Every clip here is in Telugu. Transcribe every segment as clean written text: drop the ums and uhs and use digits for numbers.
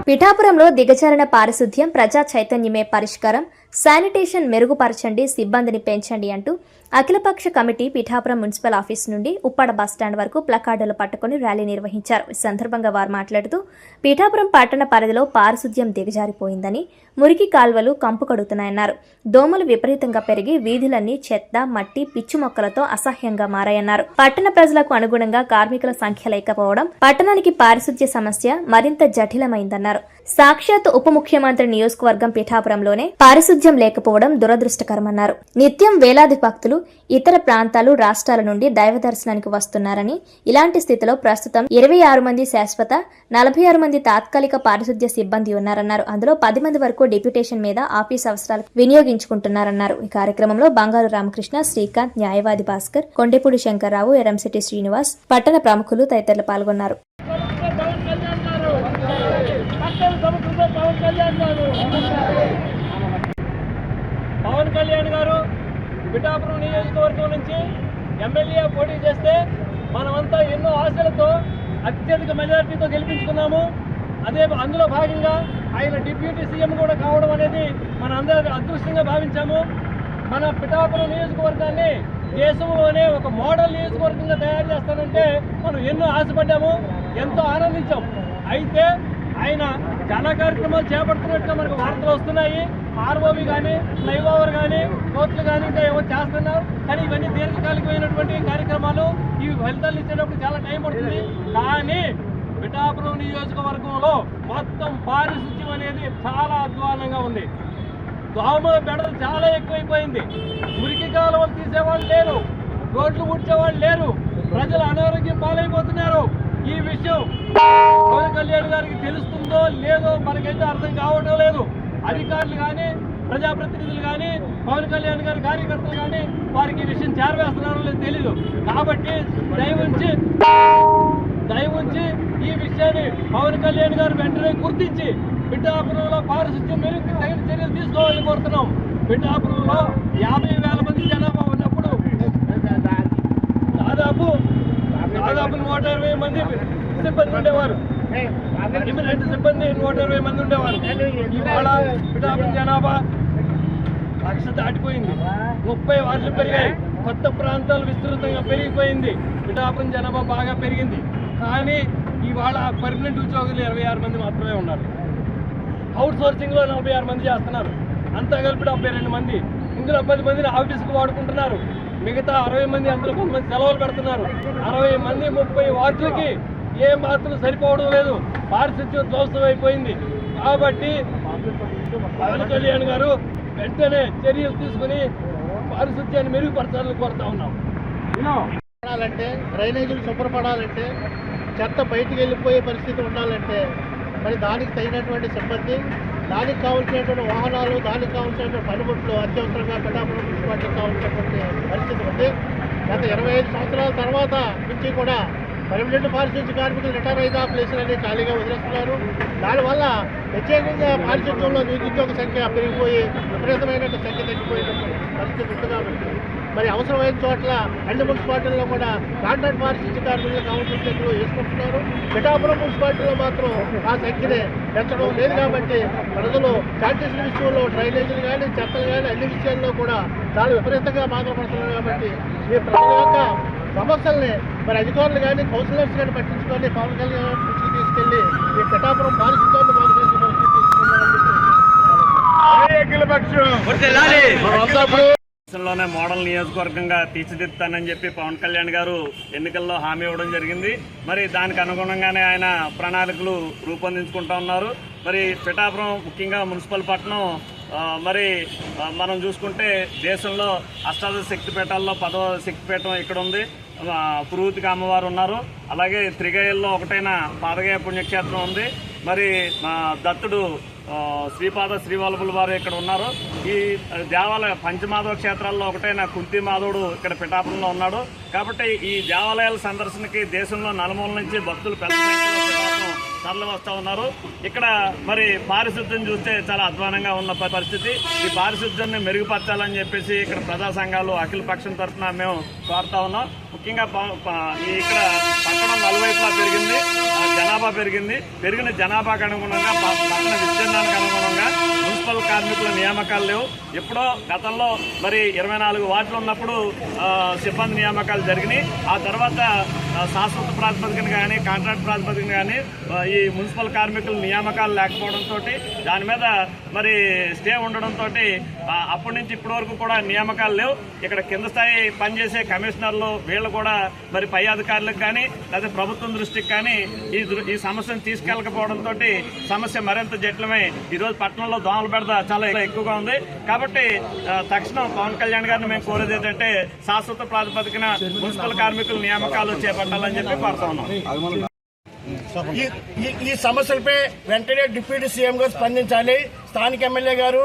పిఠాపురంలో దిగజారిన పారిశుధ్యం ప్రజా చైతన్యమే పరిష్కారం, శానిటేషన్ మెరుగుపరచండి, సిబ్బందిని పెంచండి అంటూ అఖిలపక్ష కమిటీ పిఠాపురం మున్సిపల్ ఆఫీస్ నుండి ఉప్పాడ బస్టాండ్ వరకు ప్లకార్డులు పట్టుకుని ర్యాలీ నిర్వహించారు. ఈ సందర్భంగా వారు మాట్లాడుతూ పిఠాపురం పట్టణ పరిధిలో పారిశుధ్యం దిగజారిపోయిందని, మురికి కాల్వలు కంపు కడుతున్నాయన్నారు. దోమలు విపరీతంగా పెరిగి వీధులన్నీ చెత్త, మట్టి, పిచ్చు మొక్కలతో అసహ్యంగా మారాయన్నారు. పట్టణ ప్రజలకు అనుగుణంగా కార్మికుల సంఖ్య లేకపోవడం పట్టణానికి పారిశుధ్య సమస్య మరింత జటిలమైందన్నారు. సాక్షాత్ ఉప ముఖ్యమంత్రి నియోజకవర్గం పిఠాపురంలోనే పారిశుధ్యం లేకపోవడం దురదృష్టకరమన్నారు. నిత్యం వేలాది భక్తులు ఇతర ప్రాంతాలు, రాష్ట్రాల నుండి దైవ దర్శనానికి వస్తున్నారని, ఇలాంటి స్థితిలో ప్రస్తుతం 26 మంది శాశ్వత, 46 మంది తాత్కాలిక పారిశుధ్య సిబ్బంది ఉన్నారన్నారు. అందులో 10 మంది వరకు డిప్యూటేషన్ మీద ఆఫీస్ అవసరాలకు వినియోగించుకుంటున్నారన్నారు. ఈ కార్యక్రమంలో బంగారు రామకృష్ణ, శ్రీకాంత్, న్యాయవాది భాస్కర్, కొండెపూడి శంకర్రావు, ఎరంశెట్టి శ్రీనివాస్, పట్టణ ప్రముఖులు తదితరులు పాల్గొన్నారు. పవన్ కళ్యాణ్ గారు పిఠాపురం నియోజకవర్గం నుంచి ఎమ్మెల్యే పోటీ చేస్తే మనమంతా ఎన్నో ఆశలతో అత్యధిక మెజారిటీతో గెలిపించుకున్నాము. అందులో భాగంగా ఆయన డిప్యూటీ సీఎం కూడా కావడం అనేది మన అందరి అదృష్టంగా భావించాము. మన పిఠాపురం నియోజకవర్గాన్ని దేశంలోనే ఒక మోడల్ నియోజకవర్గంగా తయారు చేస్తానంటే మనం ఎన్నో ఆశపడ్డాము, ఎంతో ఆనందించాం. అయితే ఆయన చాలా కార్యక్రమాలు చేపడుతున్నట్టుగా మనకు వార్తలు వస్తున్నాయి. ఆర్ఓవి కానీ, ఫ్లైఓవర్ కానీ, కోర్టులు కానీ ఇంకా ఏవో చేస్తున్నారు. కానీ ఇవన్నీ దీర్ఘకాలికమైనటువంటి కార్యక్రమాలు. ఇవి ఫలితాలు ఇచ్చేటప్పుడు చాలా టైం పడుతుంది. కానీ పిఠాపురం నియోజకవర్గంలో మొత్తం పారిశుధ్యం అనేది చాలా అధ్వానంగా ఉంది. దోమల బెడలు చాలా ఎక్కువైపోయింది. మురికి కాలువలు తీసేవాళ్ళు లేరు, రోడ్లు ఊడ్చేవాళ్ళు లేరు, ప్రజలు అనారోగ్యం పాలైపోతున్నారు. ఈ విషయం పవన్ కళ్యాణ్ గారికి తెలుస్తుందో లేదో మనకైతే అర్థం కావడం లేదు. అధికారులు కానీ, ప్రజాప్రతినిధులు కానీ, పవన్ కళ్యాణ్ గారి కార్యకర్తలు కానీ వారికి ఈ విషయం చేరవేస్తున్నారో లేదో తెలీదు. కాబట్టి దయవుంచి ఈ విషయాన్ని పవన్ కళ్యాణ్ గారు వెంటనే గుర్తించి పిఠాపురంలో పారిశుధ్యం మెరుగు తగిన చర్యలు తీసుకోవాలని కోరుతున్నాం. పిఠాపురంలో 50,000 మంది జనాభా ఉన్నప్పుడు దాదాపు 120 మంది సిబ్బంది ఉండేవారు. ఇమిడియట్ సిబ్బంది 120 మంది ఉండేవారు. ఇవాళ పిఠాపురం జనాభా 1,00,000 దాటిపోయింది. 30 వార్డులు పెరిగాయి. కొత్త ప్రాంతాలు విస్తృతంగా పెరిగిపోయింది. పిఠాపురం జనాభా బాగా పెరిగింది. కానీ ఇవాళ పర్మనెంట్ ఉద్యోగులు 26 మంది మాత్రమే ఉన్నారు. అవుట్ సోర్సింగ్లో 46 మంది చేస్తున్నారు. అంతా కలిపి 72 మంది. ఇందులో 10 మందిని ఆఫీసుకు వాడుకుంటున్నారు. మిగతా 60 మంది, అందులో కొంతమంది సెలవులు పెడుతున్నారు. 60 మంది 30 వార్డులకి ఏ మాత్రం సరిపోవడం లేదు. పారిశుధ్యం ధ్వంసం అయిపోయింది. కాబట్టి పవన్ కళ్యాణ్ గారు వెంటనే చర్యలు తీసుకుని పారిశుధ్యాన్ని మెరుగుపరచాలని కోరుతా ఉన్నాం. డ్రైనేజీలు శుభ్రపడాలంటే, చెత్త బయటికి వెళ్ళిపోయే పరిస్థితి ఉండాలంటే మరి దానికి తగినటువంటి సిబ్బంది, దానికి కావాల్సినటువంటి వాహనాలు, దానికి కావాల్సినటువంటి పనిముట్లు అత్యవసరంగా పిఠాపురం మున్సిపాలిటీకి కావాల్సినటువంటి పరిస్థితి ఉంది. గత 25 సంవత్సరాల తర్వాత నుంచి కూడా పర్మనెంట్ పారిశుధ్య కార్మికులు రిటైర్ అయిన ప్లేసులన్నీ ఖాళీగా వదిలేస్తున్నారు. దానివల్ల ప్రత్యేకంగా పారిశుధ్యంలో నిరుద్యోగ సంఖ్య పెరిగిపోయి విపరీతమైన సంఖ్య తగ్గిపోయేటటువంటి పరిస్థితి ఉంది. కాబట్టి మరి అవసరమైన చోట్ల అన్ని మున్సిపాలిటీల్లో కూడా కాంట్రాక్ట్ పారిశుధ్య కార్మికులు కావాల్సిన సంఖ్యలో వేసుకుంటున్నారు. పిఠాపురం మున్సిపాలిటీలో మాత్రం ఆ సంఖ్యని పెంచడం లేదు. కాబట్టి ప్రజలు శానిటేషన్ విషయంలో, డ్రైనేజీలు కానీ, చెత్తలు కానీ అన్ని విషయాల్లో కూడా చాలా విపరీతంగా బాధపడుతున్నారు. కాబట్టి ఈ ప్రజల యొక్క సమస్యల్ని మరి అధికారులు కానీ, కౌన్సిలర్స్ కానీ పట్టించుకొని పవన్ కళ్యాణ్ దృష్టికి తీసుకెళ్లి ఈ పిఠాపురం పారిశుధ్యాన్ని బాగు చేసే పరిస్థితి తీసుకున్నారని లోనే మోడల్ నియోజకవర్గంగా తీర్చిదిద్దుతానని చెప్పి పవన్ కళ్యాణ్ గారు ఎన్నికల్లో హామీ ఇవ్వడం జరిగింది. మరి దానికి అనుగుణంగానే ఆయన ప్రణాళికలు రూపొందించుకుంటా ఉన్నారు. మరి పిఠాపురం ముఖ్యంగా మున్సిపల్ పట్టణం మరి మనం చూసుకుంటే దేశంలో అష్టాదశ శక్తిపీఠాల్లో 10వ శక్తిపీఠం ఇక్కడ ఉంది. పురుహూతికి అమ్మవారు ఉన్నారు. అలాగే త్రిగయల్లో ఒకటైన పాదగయ పుణ్యక్షేత్రం ఉంది. మరి దత్తుడు శ్రీపాద శ్రీవల్లభుల వారు ఇక్కడ ఉన్నారు. ఈ దేవాలయ పంచమాధవ క్షేత్రాల్లో ఒకటైన కుంతి మాధవుడు ఇక్కడ పిఠాపురంలో ఉన్నాడు. కాబట్టి ఈ దేవాలయాల సందర్శనకి దేశంలో నలుమూల నుంచి భక్తులు పెద్ద సంఖ్యలో పిఠాపురం తరలి వస్తూ ఉన్నారు. ఇక్కడ మరి పారిశుద్ధ్యం చూస్తే చాలా అధ్వానంగా ఉన్న పరిస్థితి. ఈ పారిశుద్ధ్యాన్ని మెరుగుపరచాలని చెప్పేసి ఇక్కడ ప్రజా సంఘాలు అఖిల పక్షం తరఫున మేము కోరుతా ఉన్నాం. ముఖ్యంగా ఇక్కడ పట్టణం నలువైపులా పెరిగింది, జనాభా పెరిగిన జనాభాకు అనుగుణంగా పట్టణ విస్తీర్ణానికి అనుగుణంగా మున్సిపల్ కార్మికుల నియామకాలు లేవు. ఎప్పుడో గతంలో మరి 24 వార్డులు ఉన్నప్పుడు సిబ్బంది నియామకాలు జరిగినాయి. ఆ తర్వాత శాశ్వత ప్రాతిపదికన కానీ కాంట్రాక్ట్ ప్రాతిపదికన కానీ ఈ మున్సిపల్ కార్మికుల నియామకాలు లేకపోవడంతో దాని మీద మరి స్టే ఉండడంతో అప్పటి నుంచి ఇప్పటి వరకు కూడా నియామకాలు లేవు. ఇక్కడ కింద స్థాయి పనిచేసే కమిషనర్లు వీళ్ళు కూడా మరి పై అధికారులకు కానీ లేదా ప్రభుత్వం దృష్టికి కానీ ఈ సమస్యను తీసుకెళ్లకపోవడంతో సమస్య మరింత జటిలమై ఈరోజు పట్టణంలో దోమల బెడద చాలా ఎక్కువగా ఉంది. కాబట్టి తక్షణం పవన్ కళ్యాణ్ గారిని మేము కోరేది ఏంటంటే శాశ్వత ప్రాతిపదికన మున్సిపల్ కార్మికుల నియామకాలు చేపట్టాలని చెప్పి కోరుతా ఉన్నాం. ఈ సమస్యలపై వెంటనే డిప్యూటీ సీఎం గారు స్పందించాలి. స్థానిక ఎమ్మెల్యే గారు,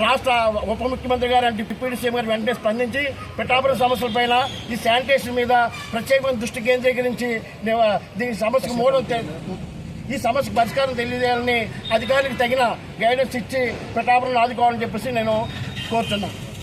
రాష్ట్ర ఉప ముఖ్యమంత్రి గారు అంటే డిప్యూటీ సీఎం గారు వెంటనే స్పందించి పిఠాపురం సమస్యలపైన ఈ శానిటేషన్ మీద ప్రత్యేకమైన దృష్టి కేంద్రీకరించి ఈ సమస్యకు పరిష్కారం తెలియజేయాలని అధికారులకు తగిన గైడెన్స్ ఇచ్చి పిఠాపురం ఆదుకోవాలని చెప్పేసి నేను కోరుతున్నాను.